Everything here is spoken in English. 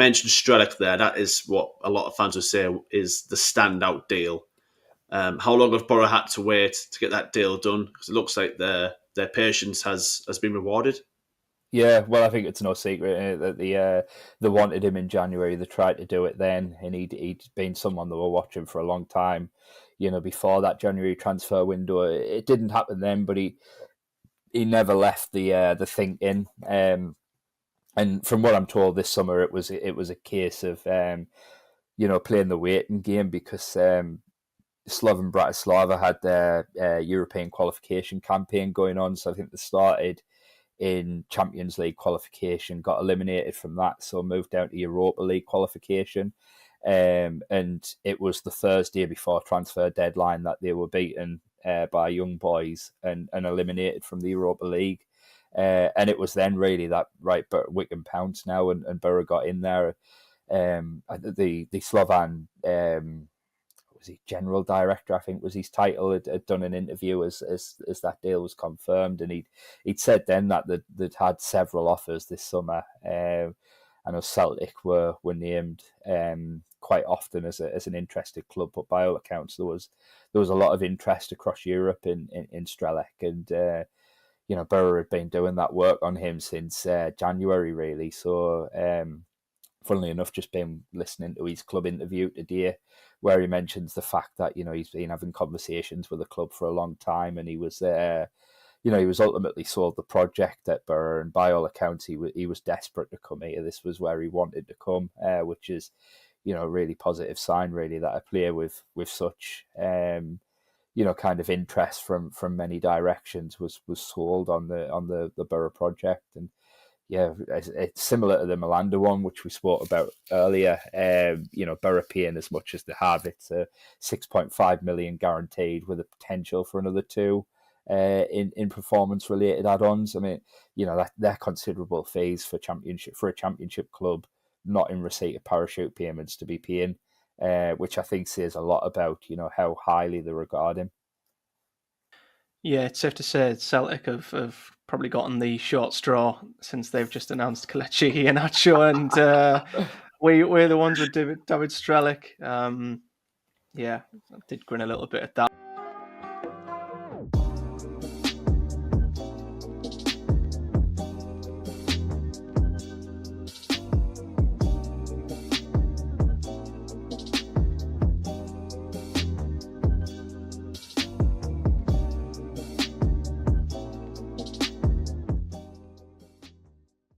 mentioned Strelec there. That is what a lot of fans would say is the standout deal. How long have Boro had to wait to get that deal done? Because it looks like their patience has been rewarded. Yeah, well, I think it's no secret that they wanted him in January. They tried to do it then, and he'd been someone they were watching for a long time. Before that January transfer window, it didn't happen then, but he never left the thinking. And from what I'm told, this summer it was a case of playing the waiting game because Slovan Bratislava had their European qualification campaign going on. So I think they started in Champions League qualification, got eliminated from that, so moved down to Europa League qualification. And it was the Thursday before transfer deadline that they were beaten by Young Boys and eliminated from the Europa League. And it was then really that, right, but Wickham pounced now and Boro got in there. The Slovan was he general director, I think was his title, had done an interview as that deal was confirmed, and he'd said then that they'd had several offers this summer. I know Celtic were named quite often as an interested club, but by all accounts there was a lot of interest across Europe in Strelec, and Boro had been doing that work on him since January really. So funnily enough, just been listening to his club interview today, where he mentions the fact that he's been having conversations with the club for a long time, and he was he was ultimately sold the project at Boro, and by all accounts he was desperate to come here. This was where he wanted to come, which is a really positive sign really, that a player with such kind of interest from many directions was sold on the Boro project. And yeah, it's similar to the Malanda one, which we spoke about earlier. Boro paying as much as they have. It's a 6.5 million guaranteed with a potential for another 2 in performance related add-ons. I mean, they're considerable fees for a championship club not in receipt of parachute payments to be paying, which I think says a lot about how highly they regard him. Yeah, it's safe to say Celtic have probably gotten the short straw since they've just announced Kelechi Iheanacho, and we're the ones with David Strelec. Yeah, I did grin a little bit at that.